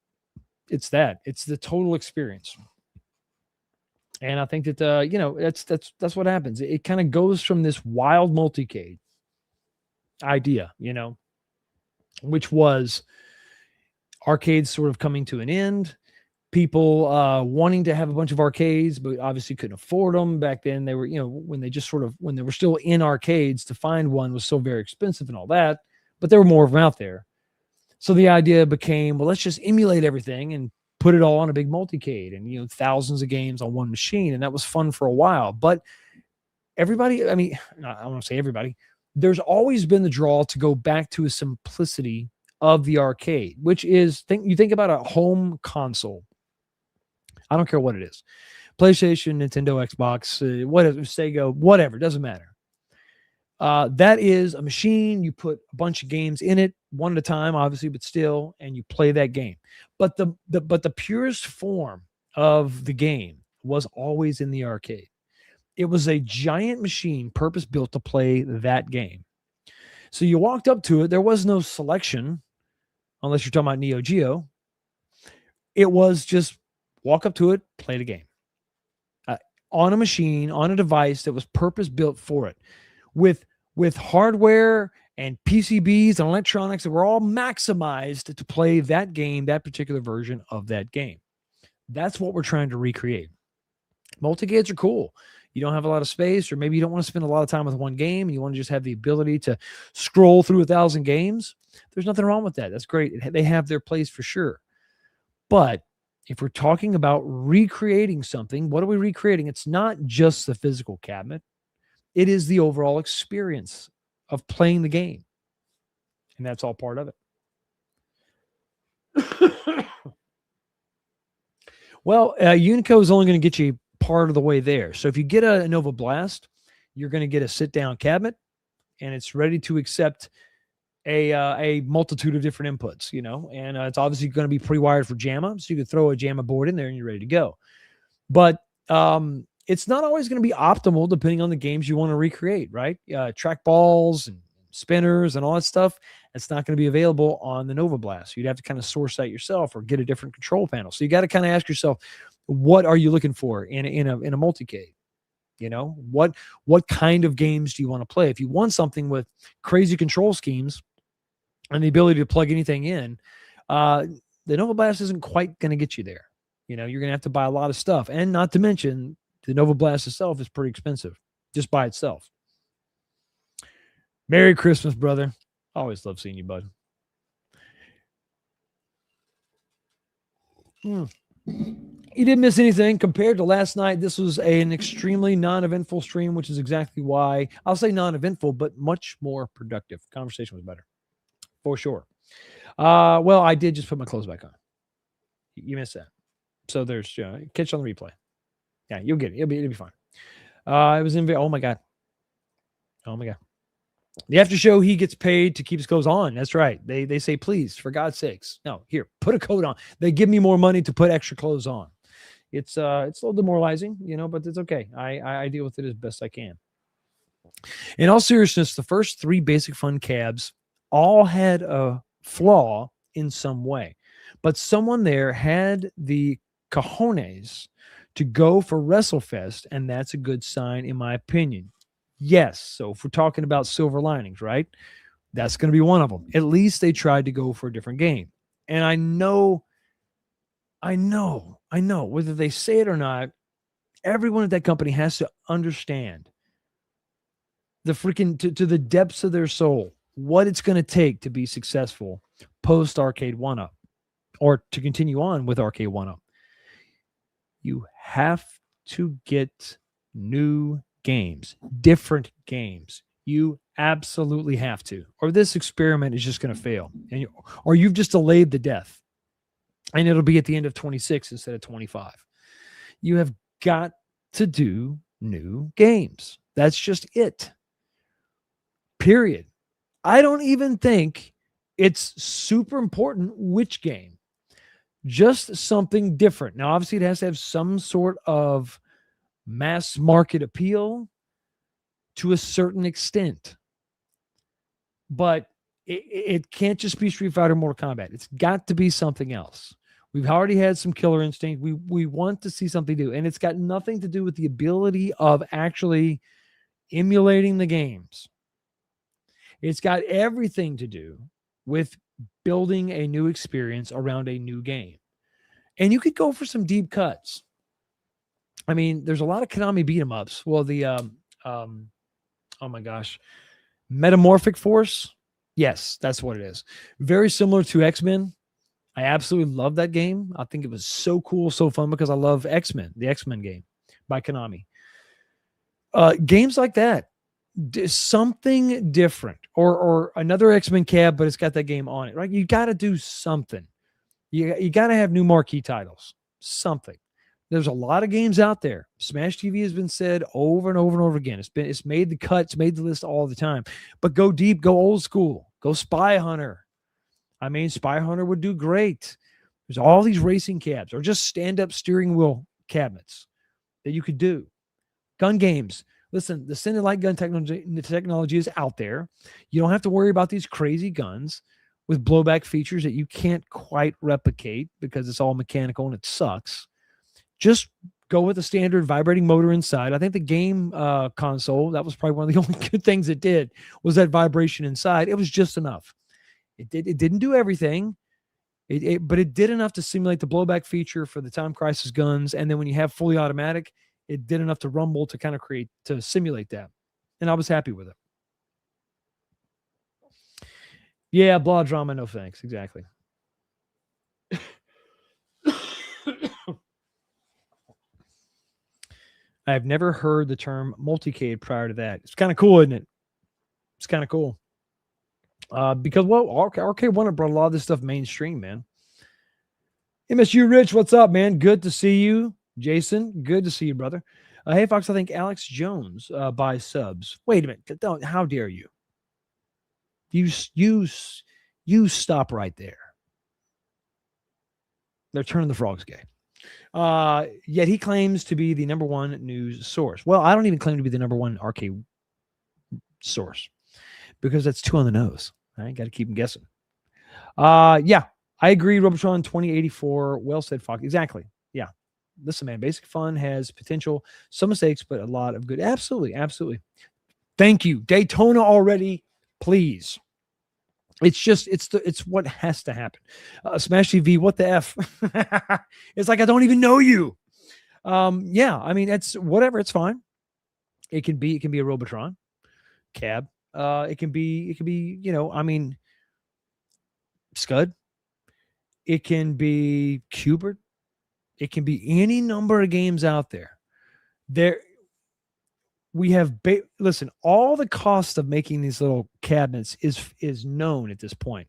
it's the total experience. And I think that that's what happens. It kind of goes from this wild multicade idea, which was arcades sort of coming to an end, people wanting to have a bunch of arcades, but obviously couldn't afford them. Back then they were, when they were still in arcades, to find one was so very expensive and all that, but there were more of them out there. So the idea became, well, let's just emulate everything and put it all on a big multicade, and thousands of games on one machine. And that was fun for a while. But everybody, I mean, I don't want to say everybody, there's always been the draw to go back to a simplicity of the arcade, which is, you think about a home console. I don't care what it is. PlayStation, Nintendo, Xbox, whatever, Sega, whatever, doesn't matter. That is a machine. You put a bunch of games in it, one at a time, obviously, but still, and you play that game. But the purest form of the game was always in the arcade. It was a giant machine purpose built to play that game. So you walked up to it. There was no selection, unless you're talking about Neo Geo. It was just walk up to it, play the game on a machine, on a device that was purpose built for it, with hardware and PCBs and electronics that were all maximized to play that game, that particular version of that game. That's what we're trying to recreate. Multicades are cool. You don't have a lot of space, or maybe you don't want to spend a lot of time with one game and you want to just have the ability to scroll through 1,000 games. There's nothing wrong with that. That's great. They have their place for sure. But if we're talking about recreating something, what are we recreating? It's not just the physical cabinet. It is the overall experience of playing the game. And that's all part of it. Well, Unico is only going to get you part of the way there. So if you get a Nova Blast, you're going to get a sit-down cabinet, and it's ready to accept a multitude of different inputs, and it's obviously going to be pre-wired for JAMA, so you could throw a JAMA board in there and you're ready to go. But it's not always going to be optimal depending on the games you want to recreate, right? Track balls and spinners and all that stuff, it's not going to be available on the Nova Blast. You'd have to kind of source that yourself or get a different control panel. So you got to kind of ask yourself, what are you looking for in a multicade? What kind of games do you want to play? If you want something with crazy control schemes and the ability to plug anything in, the Nova Blast isn't quite going to get you there. You're going to have to buy a lot of stuff, and not to mention the Nova Blast itself is pretty expensive just by itself. Merry Christmas, brother. Always love seeing you, bud. You didn't miss anything compared to last night. This was an extremely non-eventful stream, which is exactly why I'll say non-eventful, but much more productive. Conversation was better, for sure. Well, I did just put my clothes back on. You missed that. So there's catch on the replay. Yeah, you'll get it. It'll be fine. It was in. Oh my god. The after show, he gets paid to keep his clothes on. That's right. They say, please, for God's sakes, no, here, put a coat on. They give me more money to put extra clothes on. It's a little demoralizing, but it's okay. I deal with it as best I can. In all seriousness, the first 3 Basic Fun cabs all had a flaw in some way, but someone there had the cojones to go for WrestleFest, and that's a good sign, in my opinion. Yes. So if we're talking about silver linings, right? That's going to be one of them. At least they tried to go for a different game. And I know, whether they say it or not, everyone at that company has to understand the freaking, to the depths of their soul, what it's going to take to be successful post Arcade 1-Up, or to continue on with Arcade 1-Up. You have to get new games, different games. You absolutely have to, or this experiment is just going to fail, or you've just delayed the death, and it'll be at the end of 26 instead of 25. You have got to do new games. That's just it. Period. I don't even think it's super important which game. Just something different. Now, obviously, it has to have some sort of mass market appeal to a certain extent, but it can't just be Street Fighter, Mortal Kombat. It's got to be something else. We've already had some Killer Instinct. We want to see something new, and it's got nothing to do with the ability of actually emulating the games. It's got everything to do with building a new experience around a new game. And you could go for some deep cuts. I mean, there's a lot of Konami beat 'em ups. Well, the oh my gosh, Metamorphic Force. Yes, that's what it is. Very similar to X-Men. I absolutely love that game. I think it was so cool, so fun because I love X-Men, the X-Men game by Konami. Games like that, something different, or another X-Men cab, but it's got that game on it, right? You got to do something. You got to have new marquee titles, something. There's a lot of games out there. Smash TV has been said over and over and over again. It's made the cuts, made the list all the time. But go deep, go old school, go Spy Hunter. I mean, Spy Hunter would do great. There's all these racing cabs or just stand-up steering wheel cabinets that you could do. Gun games. Listen, the Cinder Light gun technology is out there. You don't have to worry about these crazy guns with blowback features that you can't quite replicate because it's all mechanical and it sucks. Just go with the standard vibrating motor inside. I think the game console, that was probably one of the only good things it did, was that vibration inside. It was just enough. It didn't do everything, but it did enough to simulate the blowback feature for the Time Crisis guns. And then when you have fully automatic, it did enough to rumble to kind of to simulate that. And I was happy with it. Yeah, blah drama, no thanks. Exactly. I've never heard the term multicade prior to that. It's kind of cool, isn't it? It's kind of cool. Because, well, RK1 brought a lot of this stuff mainstream, man. MSU Rich, what's up, man? Good to see you. Jason, good to see you, brother. Hey, Fox, I think Alex Jones buys subs. Wait a minute. Don't, how dare you? You stop right there. They're turning the frogs gay. Yet he claims to be the number one news source. Well, I don't even claim to be the number one RK source because that's too on the nose. I got to keep them guessing. Yeah, I agree. Robotron 2084. Well said, Fox. Exactly. Yeah. Listen, man, Basic Fun has potential, some mistakes, but a lot of good. Absolutely. Absolutely. Thank you. Daytona already, please. It's what has to happen. Smash TV, what the F? It's like, I don't even know you. Yeah, I mean, it's whatever. It's fine. It can be a Robotron cab. It can be, I mean, Scud. It can be Cubert. It can be any number of games out there. We have listen, all the cost of making these little cabinets is known at this point.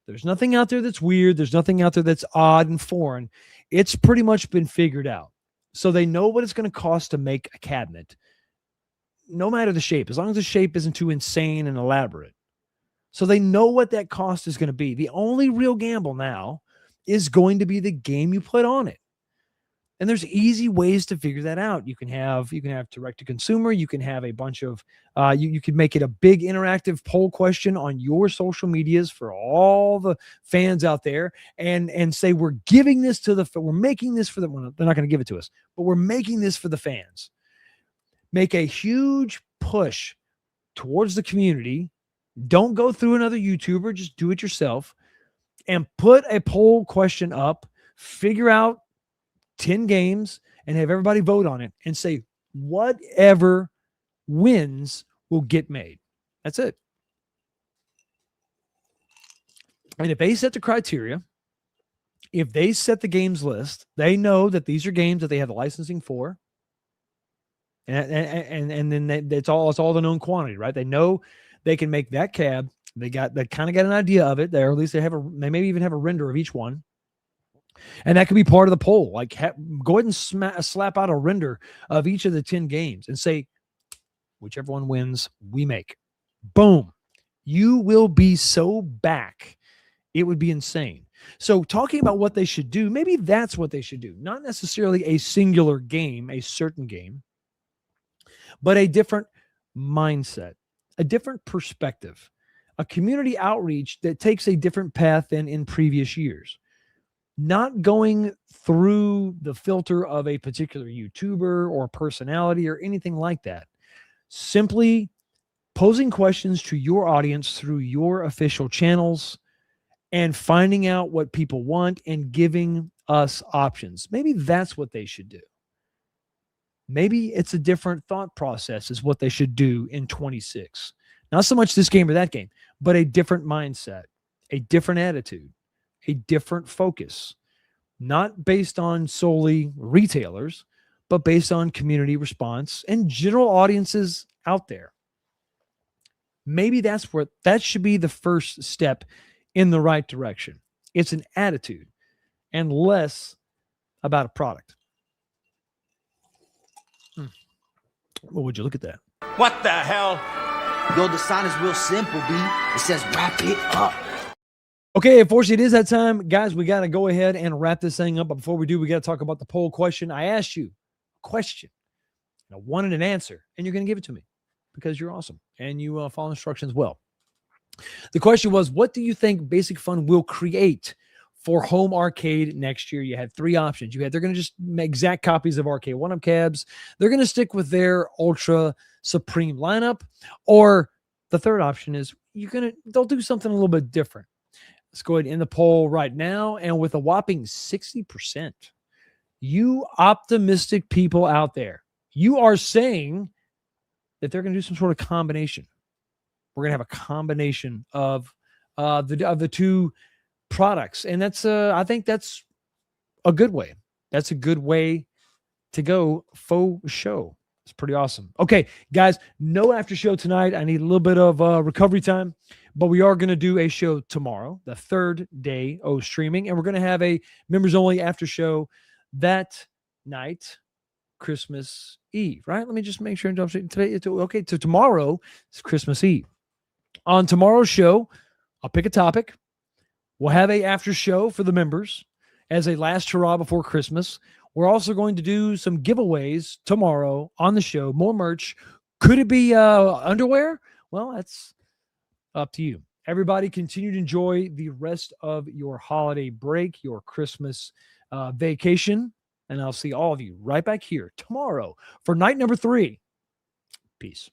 There's nothing out there that's weird. There's nothing out there that's odd and foreign. It's pretty much been figured out. So they know what it's going to cost to make a cabinet, no matter the shape, as long as the shape isn't too insane and elaborate. So they know what that cost is going to be. The only real gamble now is going to be the game you put on it. And there's easy ways to figure that out. You can have direct to consumer. You can have a bunch of, you can make it a big interactive poll question on your social medias for all the fans out there and say, we're giving this we're making this for them. They're not going to give it to us, but we're making this for the fans. Make a huge push towards the community. Don't go through another YouTuber. Just do it yourself and put a poll question up, figure out 10 games and have everybody vote on it and say whatever wins will get made. That's it. And if they set the criteria, if they set the games list, they know that these are games that they have the licensing for. And then it's all the known quantity, right? They know they can make that cab. They kind of got an idea of it there. At least they maybe even have a render of each one. And that could be part of the poll. Like, go ahead and slap out a render of each of the 10 games and say, whichever one wins, we make. Boom. You will be so back. It would be insane. So talking about what they should do, maybe that's what they should do. Not necessarily a singular game, a certain game, but a different mindset, a different perspective, a community outreach that takes a different path than in previous years. not going through the filter of a particular YouTuber or personality or anything like that. Simply posing questions to your audience through your official channels and finding out what people want and giving us options. Maybe that's what they should do. Maybe it's a different thought process is what they should do in 26. Not so much this game or that game, but a different mindset, a different attitude, a different focus, not based on solely retailers, but based on community response and general audiences out there. Maybe that should be the first step in the right direction. It's an attitude and less about a product. Well, would you look at that? What the hell? Yo, the sign is real simple, B. It says wrap it up. Okay, unfortunately, it is that time. Guys, we got to go ahead and wrap this thing up. But before we do, we got to talk about the poll question. I asked you a question. I wanted an answer, and you're going to give it to me because you're awesome and you follow instructions well. The question was, what do you think Basic Fun will create for home arcade next year? You had three options. They're going to just make exact copies of Arcade 1-Up cabs. They're going to stick with their Ultra Supreme lineup. Or the third option is they'll do something a little bit different. Let's go ahead and end the poll right now. And with a whopping 60%, you optimistic people out there, you are saying that they're going to do some sort of combination. We're going to have a combination of the two products. And that's I think that's a good way. That's a good way to go. Faux show. It's pretty awesome. Okay, guys, no after show tonight. I need a little bit of recovery time, but we are going to do a show tomorrow, the third day of streaming, and we're going to have a members only after show that night, Christmas Eve, right? Let me just make sure. Today, okay, so tomorrow is Christmas Eve. On tomorrow's show, I'll pick a topic. We'll have a after show for the members as a last hurrah before Christmas. We're also going to do some giveaways tomorrow on the show. More merch. Could it be underwear? Well, that's up to you. Everybody continue to enjoy the rest of your holiday break, your Christmas vacation. And I'll see all of you right back here tomorrow for night number 3. Peace.